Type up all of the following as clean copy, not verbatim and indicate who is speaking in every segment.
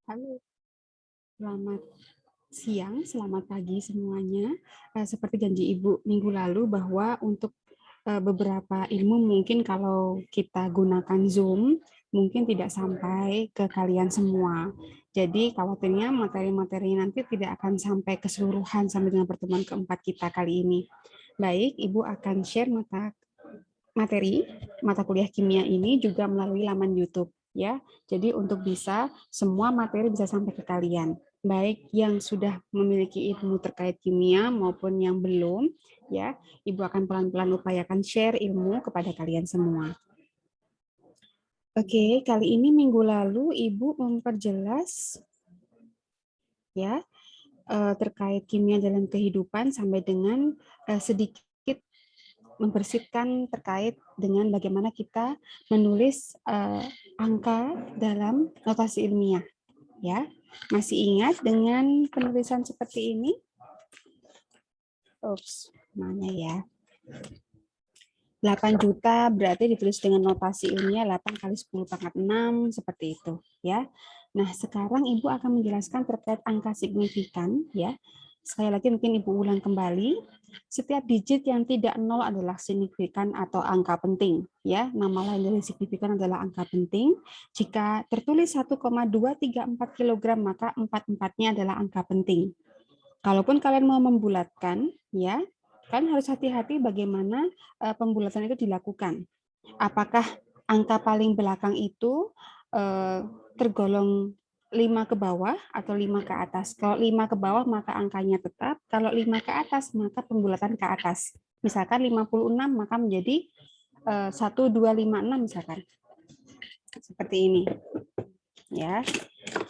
Speaker 1: Halo, selamat siang, selamat pagi semuanya. Seperti janji Ibu minggu lalu bahwa untuk beberapa ilmu mungkin kalau kita gunakan Zoom, mungkin tidak sampai ke kalian semua. Jadi khawatirnya materi-materi nanti tidak akan sampai keseluruhan sampai dengan pertemuan keempat kita kali ini. Baik, Ibu akan share mata kuliah kimia ini juga melalui laman YouTube ya. Jadi untuk bisa semua materi bisa sampai ke kalian. Baik yang sudah memiliki ilmu terkait kimia maupun yang belum ya. Ibu akan pelan-pelan upayakan share ilmu kepada kalian semua. Oke, kali ini minggu lalu Ibu memperjelas ya terkait kimia dalam kehidupan sampai dengan sedikit membersihkan terkait dengan bagaimana kita menulis angka dalam notasi ilmiah. Ya, masih ingat dengan penulisan seperti ini? Ups, mana ya? 8 juta berarti ditulis dengan notasi ilmiah 8 kali 10 pangkat 6 seperti itu ya. Nah, sekarang Ibu akan menjelaskan terkait angka signifikan ya. Sekali lagi mungkin Ibu ulang kembali. Setiap digit yang tidak nol adalah signifikan atau angka penting ya. Nama lain dari signifikan adalah angka penting. Jika tertulis 1,234 kg maka 4-4-nya adalah angka penting. Kalaupun kalian mau membulatkan ya, kan harus hati-hati bagaimana pembulatan itu dilakukan. Apakah angka paling belakang itu tergolong 5 ke bawah atau 5 ke atas. Kalau 5 ke bawah maka angkanya tetap, kalau 5 ke atas maka pembulatan ke atas. Misalkan 56 maka menjadi 1256 misalkan. Seperti ini. Ya.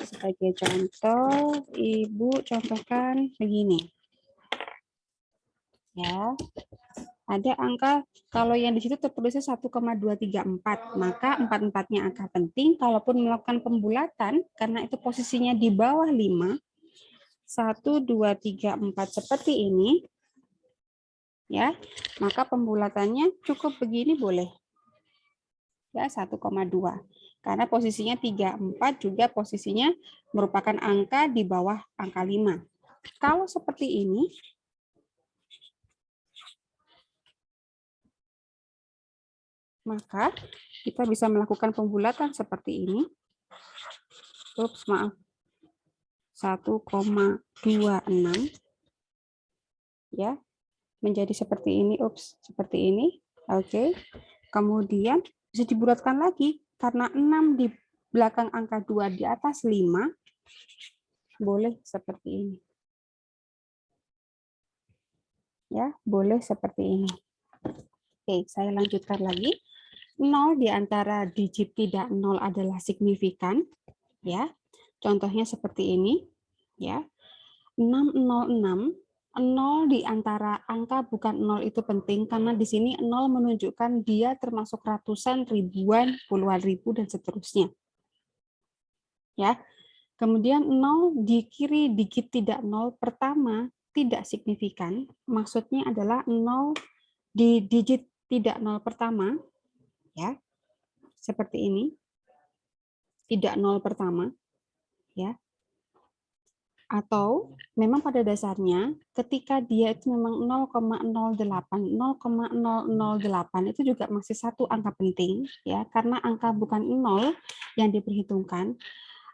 Speaker 1: Sebagai contoh, Ibu contohkan begini. Ya. Ada angka, kalau yang di situ tertulisnya 1,234, maka 4-4-nya angka penting. Kalaupun melakukan pembulatan, karena itu posisinya di bawah 5, 1, 2, 3, 4 seperti ini, ya, maka pembulatannya cukup begini boleh. Ya, 1,2. Karena posisinya 3, 4 juga posisinya merupakan angka di bawah angka 5. Kalau seperti ini, maka kita bisa melakukan pembulatan seperti ini. Ups, maaf. 1,26 ya. Menjadi seperti ini, ups, seperti ini. Oke. Kemudian bisa dibulatkan lagi karena 6 di belakang angka 2 di atas 5 boleh seperti ini. Ya, boleh seperti ini. Oke, saya lanjutkan lagi. 0 di antara digit tidak 0 adalah signifikan, ya. Contohnya seperti ini, ya. 606, 0 di antara angka bukan 0 itu penting karena di sini 0 menunjukkan dia termasuk ratusan, ribuan, puluhan ribu dan seterusnya. Ya. Kemudian 0 di kiri digit tidak 0 pertama tidak signifikan, maksudnya adalah 0 di digit tidak 0 pertama, ya, seperti ini, tidak 0 pertama, ya, atau memang pada dasarnya ketika dia itu memang 0,08, 0,008 itu juga masih satu angka penting, ya, karena angka bukan 0 yang diperhitungkan.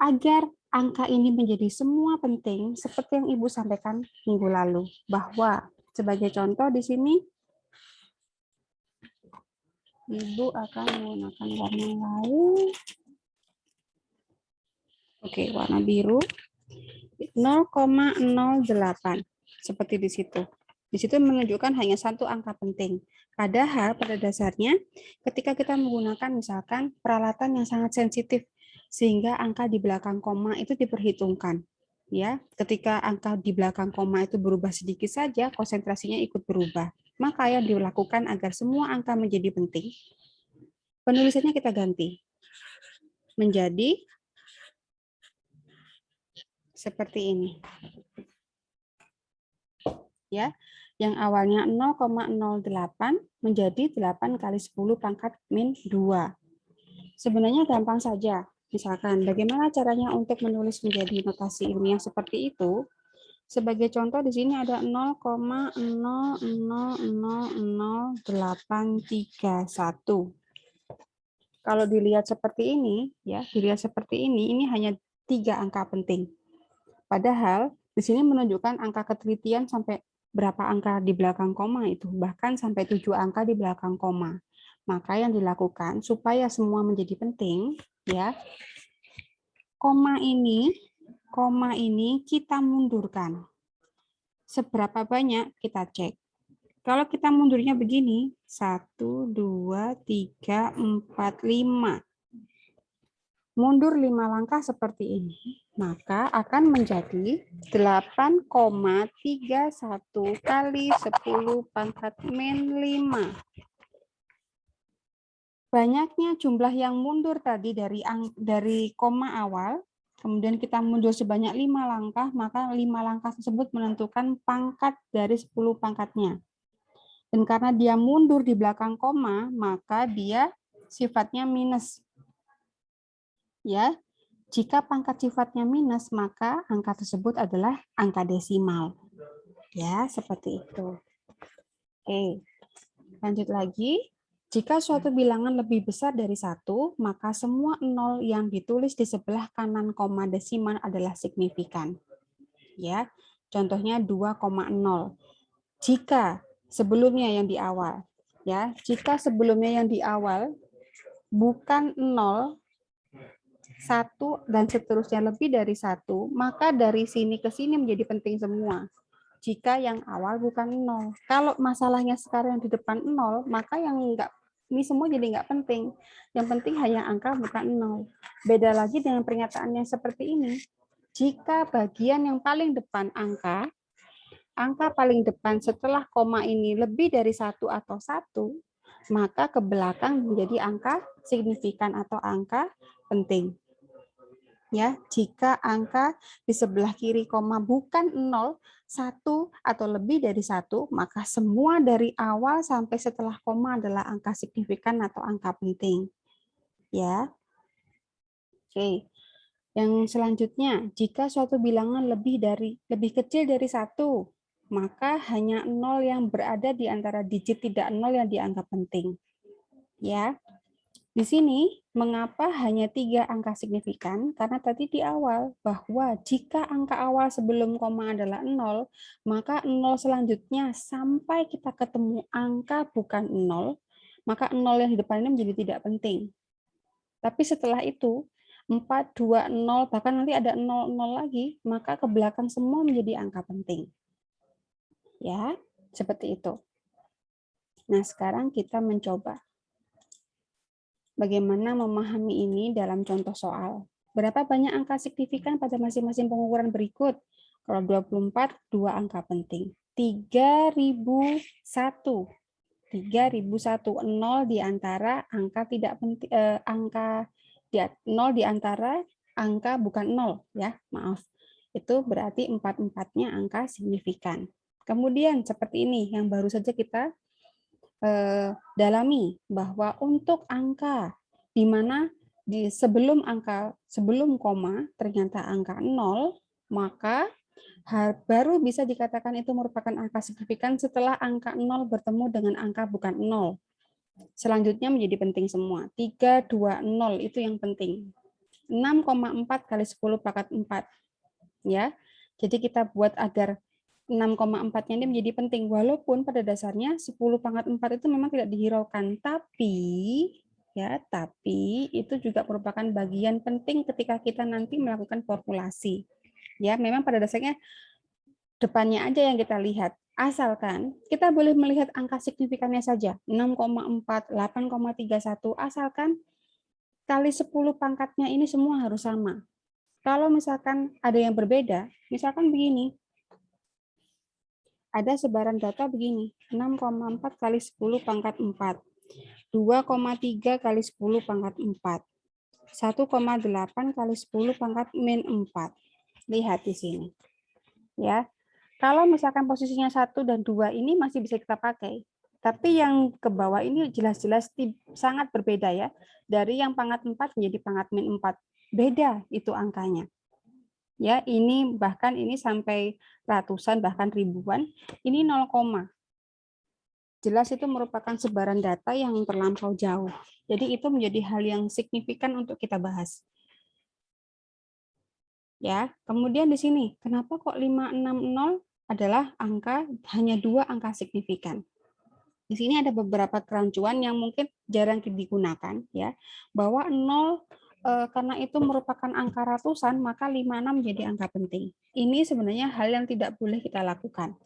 Speaker 1: Agar angka ini menjadi semua penting, seperti yang Ibu sampaikan minggu lalu, bahwa sebagai contoh di sini, Ibu akan menggunakan warna lain. Oke, warna biru. 0,08. Seperti di situ. Di situ menunjukkan hanya satu angka penting. Padahal pada dasarnya, ketika kita menggunakan misalkan peralatan yang sangat sensitif, sehingga angka di belakang koma itu diperhitungkan. Ya, ketika angka di belakang koma itu berubah sedikit saja, konsentrasinya ikut berubah. Maka yang dilakukan agar semua angka menjadi penting, penulisannya kita ganti menjadi seperti ini. Ya, yang awalnya 0,08 menjadi 8 kali 10 pangkat min 2. Sebenarnya gampang saja. Misalkan, bagaimana caranya untuk menulis menjadi notasi ilmiah seperti itu? Sebagai contoh di sini ada 0,00000831. Kalau dilihat seperti ini, ya, ini hanya 3 angka penting. Padahal di sini menunjukkan angka ketelitian sampai berapa angka di belakang koma itu, bahkan sampai 7 angka di belakang koma. Maka yang dilakukan supaya semua menjadi penting, ya, koma ini kita mundurkan. Seberapa banyak kita cek. Kalau kita mundurnya begini, 1, 2, 3, 4, 5. Mundur 5 langkah seperti ini, maka akan menjadi 8,31 kali 10 pangkat min 5. Banyaknya jumlah yang mundur tadi dari koma awal, kemudian kita mundur sebanyak 5 langkah, maka 5 langkah tersebut menentukan pangkat dari 10 pangkatnya. Dan karena dia mundur di belakang koma, maka dia sifatnya minus. Ya, jika pangkat sifatnya minus, maka angka tersebut adalah angka desimal. Ya, seperti itu. Oke, lanjut lagi. Jika suatu bilangan lebih besar dari 1, maka semua nol yang ditulis di sebelah kanan koma desimal adalah signifikan. Ya, contohnya 2,0. Jika sebelumnya yang di awal, ya, jika sebelumnya yang di awal bukan 0, 1 dan seterusnya lebih dari 1, maka dari sini ke sini menjadi penting semua. Jika yang awal bukan 0. Kalau masalahnya sekarang di depan 0, maka yang enggak, ini semua jadi enggak penting. Yang penting hanya angka bukan 0. Beda lagi dengan pernyataan yang seperti ini. Jika bagian yang paling depan angka paling depan setelah koma ini lebih dari 1 atau 1, maka ke belakang menjadi angka signifikan atau angka penting. Ya, jika angka di sebelah kiri koma bukan 0, 1 atau lebih dari 1, maka semua dari awal sampai setelah koma adalah angka signifikan atau angka penting. Ya. Oke. Yang selanjutnya, jika suatu bilangan lebih kecil dari 1, maka hanya 0 yang berada di antara digit tidak 0 yang dianggap penting. Ya. Di sini, mengapa hanya 3 angka signifikan? Karena tadi di awal, bahwa jika angka awal sebelum koma adalah 0, maka 0 selanjutnya sampai kita ketemu angka bukan 0, maka 0 yang di depan ini menjadi tidak penting. Tapi setelah itu, 4, 2, 0, bahkan nanti ada 0, 0 lagi, maka ke belakang semua menjadi angka penting. Ya, seperti itu. Nah, sekarang kita mencoba bagaimana memahami ini dalam contoh soal. Berapa banyak angka signifikan pada masing-masing pengukuran berikut? Kalau 24, 2 angka penting. 3001. 3001, 0 di antara angka tidak penting, angka 0 di antara angka bukan 0, ya, maaf. Itu berarti 4-4-nya angka signifikan. Kemudian seperti ini yang baru saja kita dalami, bahwa untuk angka di mana sebelum koma ternyata angka 0, maka baru bisa dikatakan itu merupakan angka signifikan setelah angka 0 bertemu dengan angka bukan 0. Selanjutnya menjadi penting semua. 3, 2, 0 itu yang penting. 6,4 kali 10 pangkat 4. Ya. Jadi kita buat agar 6,4-nya ini menjadi penting, walaupun pada dasarnya 10 pangkat 4 itu memang tidak dihiraukan, tapi itu juga merupakan bagian penting ketika kita nanti melakukan formulasi. Ya, memang pada dasarnya depannya aja yang kita lihat. Asalkan kita boleh melihat angka signifikannya saja, 6,4, 8,31, asalkan kali 10 pangkatnya ini semua harus sama. Kalau misalkan ada yang berbeda, misalkan begini, ada sebaran data begini, 6,4 kali 10 pangkat 4, 2,3 kali 10 pangkat 4, 1,8 kali 10 pangkat min 4. Lihat di sini. Ya. Kalau misalkan posisinya 1 dan 2 ini masih bisa kita pakai. Tapi yang ke bawah ini jelas-jelas sangat berbeda ya. Dari yang pangkat 4 menjadi pangkat min 4. beda itu angkanya. Ya, ini bahkan ini sampai ratusan bahkan ribuan, ini 0, jelas itu merupakan sebaran data yang terlampau jauh. Jadi itu menjadi hal yang signifikan untuk kita bahas. Ya, kemudian di sini, kenapa kok 560 adalah angka hanya 2 angka signifikan? Di sini ada beberapa kerancuan yang mungkin jarang digunakan, ya, bahwa 0 karena itu merupakan angka ratusan, maka 56 menjadi angka penting. Ini sebenarnya hal yang tidak boleh kita lakukan,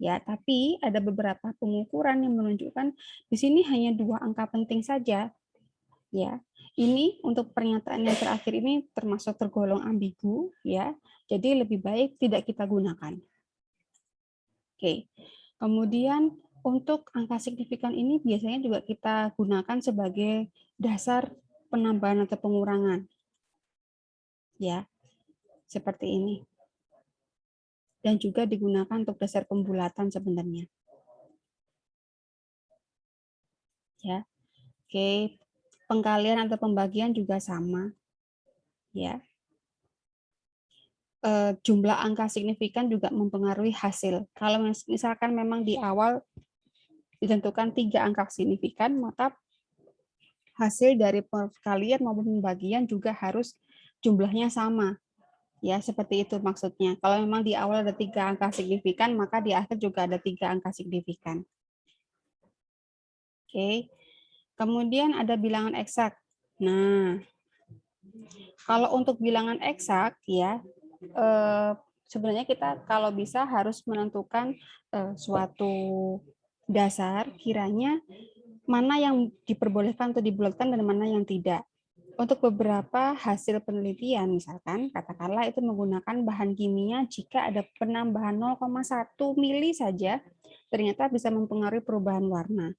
Speaker 1: ya. Tapi ada beberapa pengukuran yang menunjukkan di sini hanya 2 angka penting saja, ya. Ini untuk pernyataan yang terakhir ini termasuk tergolong ambigu, ya. Jadi lebih baik tidak kita gunakan. Oke. Kemudian untuk angka signifikan ini biasanya juga kita gunakan sebagai dasar penambahan atau pengurangan. Ya, seperti ini. Dan juga digunakan untuk dasar pembulatan sebenarnya. Ya. Oke, pengkalian atau pembagian juga sama. Ya. Jumlah angka signifikan juga mempengaruhi hasil. Kalau misalkan memang di awal ditentukan 3 angka signifikan, maka hasil dari perkalian maupun pembagian juga harus jumlahnya sama. Ya, seperti itu maksudnya. Kalau memang di awal ada 3 angka signifikan, maka di akhir juga ada 3 angka signifikan. Oke. Kemudian ada bilangan eksak. Nah, kalau untuk bilangan eksak ya, sebenarnya kita kalau bisa harus menentukan suatu dasar kiranya mana yang diperbolehkan atau dibulatkan dan mana yang tidak. Untuk beberapa hasil penelitian, misalkan, katakanlah itu menggunakan bahan kimia jika ada penambahan 0,1 mili saja, ternyata bisa mempengaruhi perubahan warna.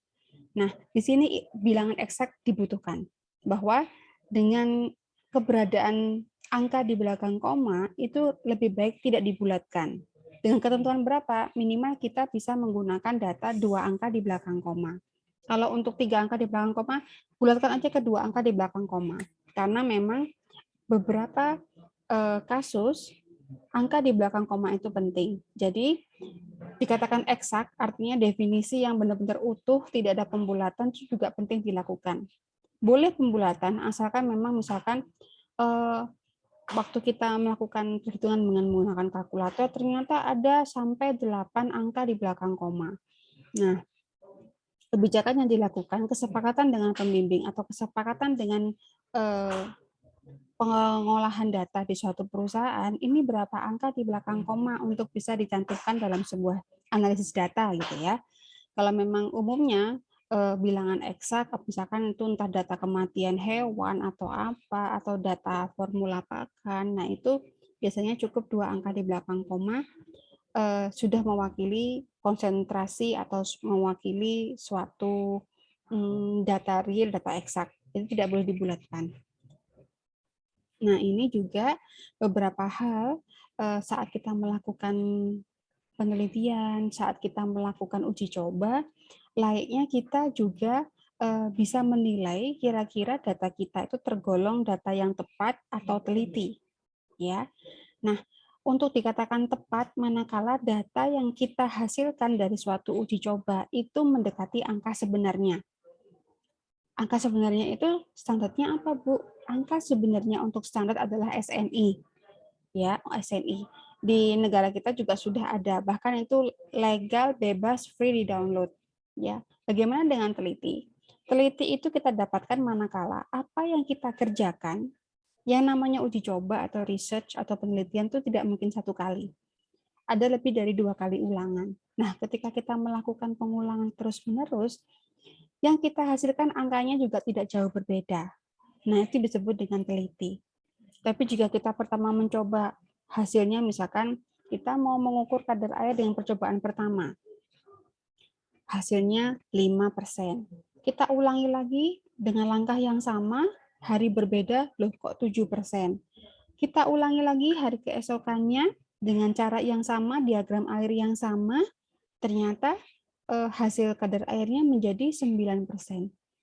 Speaker 1: Nah, di sini bilangan eksak dibutuhkan, bahwa dengan keberadaan angka di belakang koma, itu lebih baik tidak dibulatkan. Dengan ketentuan berapa? Minimal kita bisa menggunakan data 2 angka di belakang koma. Kalau untuk 3 angka di belakang koma, bulatkan aja ke 2 angka di belakang koma. Karena memang beberapa kasus angka di belakang koma itu penting. Jadi dikatakan eksak artinya definisi yang benar-benar utuh, tidak ada pembulatan juga penting dilakukan. Boleh pembulatan asalkan memang misalkan waktu kita melakukan perhitungan dengan menggunakan kalkulator ternyata ada sampai 8 angka di belakang koma. Nah, kebijakan yang dilakukan, kesepakatan dengan pembimbing atau kesepakatan dengan pengolahan data di suatu perusahaan, ini berapa angka di belakang koma untuk bisa dicantumkan dalam sebuah analisis data gitu ya. Kalau memang umumnya bilangan eksak, misalkan itu entah data kematian hewan atau apa, atau data formula pakan, nah itu biasanya cukup 2 angka di belakang koma sudah mewakili konsentrasi atau mewakili suatu data real, data eksak. Itu tidak boleh dibulatkan. Nah, ini juga beberapa hal saat kita melakukan penelitian, saat kita melakukan uji coba, layaknya kita juga bisa menilai kira-kira data kita itu tergolong data yang tepat atau teliti. Ya. Nah, untuk dikatakan tepat manakala data yang kita hasilkan dari suatu uji coba itu mendekati angka sebenarnya. Angka sebenarnya itu standarnya apa, Bu? Angka sebenarnya untuk standar adalah SNI. Ya, SNI. Di negara kita juga sudah ada, bahkan itu legal, bebas, free di download. Ya. Bagaimana dengan teliti? Teliti itu kita dapatkan manakala apa yang kita kerjakan, yang namanya uji coba atau research atau penelitian itu tidak mungkin 1 kali. Ada lebih dari 2 kali ulangan. Nah, ketika kita melakukan pengulangan terus-menerus, yang kita hasilkan angkanya juga tidak jauh berbeda. Nah, itu disebut dengan teliti. Tapi jika kita pertama mencoba, hasilnya misalkan kita mau mengukur kadar air dengan percobaan pertama. Hasilnya 5%. Kita ulangi lagi dengan langkah yang sama, hari berbeda, loh kok 7%. Kita ulangi lagi hari keesokannya dengan cara yang sama, diagram air yang sama, ternyata hasil kadar airnya menjadi 9%.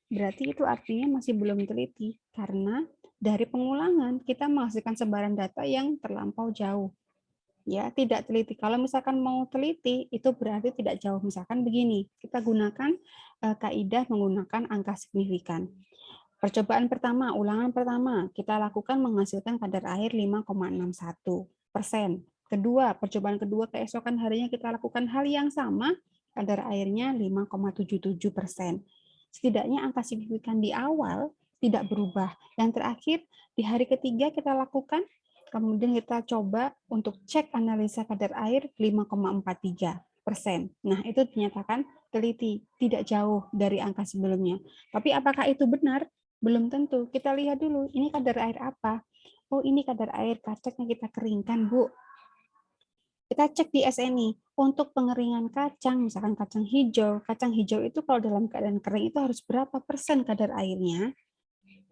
Speaker 1: Berarti itu artinya masih belum teliti karena dari pengulangan kita menghasilkan sebaran data yang terlampau jauh. Ya, tidak teliti. Kalau misalkan mau teliti, itu berarti tidak jauh. Misalkan begini, kita gunakan kaidah menggunakan angka signifikan. Percobaan pertama, ulangan pertama, kita lakukan menghasilkan kadar air 5,61%. Kedua, percobaan kedua keesokan harinya kita lakukan hal yang sama, kadar airnya 5,77%. Setidaknya angka signifikan di awal tidak berubah. Yang terakhir, di hari ketiga kita lakukan, kemudian kita coba untuk cek analisa kadar air 5,43%. Nah, itu dinyatakan teliti, tidak jauh dari angka sebelumnya. Tapi apakah itu benar? Belum tentu. Kita lihat dulu, ini kadar air apa? Oh, ini kadar air kacang yang kita keringkan, Bu. Kita cek di SNI. Untuk pengeringan kacang, misalkan kacang hijau itu kalau dalam keadaan kering itu harus berapa persen kadar airnya?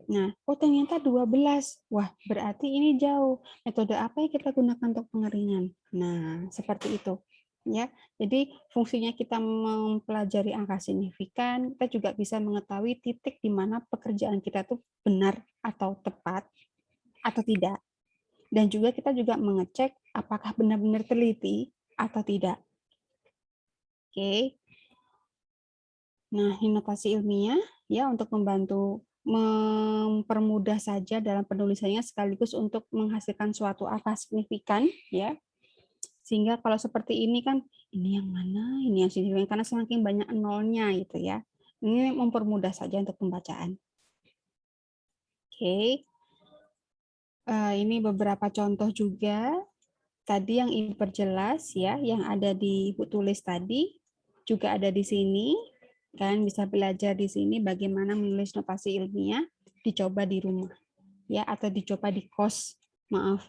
Speaker 1: Nah, oh ternyata 12. Wah, berarti ini jauh. Metode apa yang kita gunakan untuk pengeringan? Nah, seperti itu. Ya, jadi fungsinya kita mempelajari angka signifikan, kita juga bisa mengetahui titik di mana pekerjaan kita tuh benar atau tepat atau tidak. Dan juga kita juga mengecek apakah benar-benar teliti atau tidak. Oke. Nah, notasi ilmiah ya untuk membantu mempermudah saja dalam penulisannya sekaligus untuk menghasilkan suatu angka signifikan ya. Sehingga kalau seperti ini kan ini yang mana, ini yang signifikan karena semakin banyak nolnya gitu ya. Ini mempermudah saja untuk pembacaan. Oke. Ini beberapa contoh juga. Tadi yang Ibu perjelas ya, yang ada di buku tulis tadi juga ada di sini. Kan bisa belajar di sini bagaimana menulis notasi ilmiah, dicoba di rumah ya atau dicoba di kos. Maaf.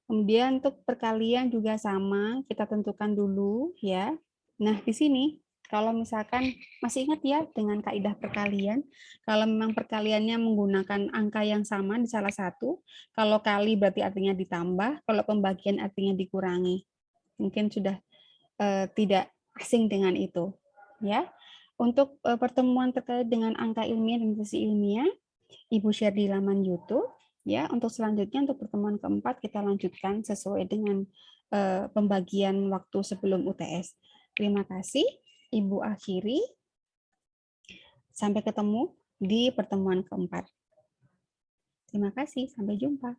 Speaker 1: Kemudian untuk perkalian juga sama, kita tentukan dulu ya. Nah, di sini kalau misalkan masih ingat ya dengan kaidah perkalian, kalau memang perkaliannya menggunakan angka yang sama di salah satu, kalau kali berarti artinya ditambah, kalau pembagian artinya dikurangi. Mungkin sudah tidak asing dengan itu, ya. Untuk pertemuan terkait dengan angka ilmiah dan notasi ilmiah, Ibu share di laman YouTube. Ya, untuk selanjutnya untuk pertemuan keempat kita lanjutkan sesuai dengan pembagian waktu sebelum UTS. Terima kasih, Ibu akhiri. Sampai ketemu di pertemuan keempat. Terima kasih, sampai jumpa.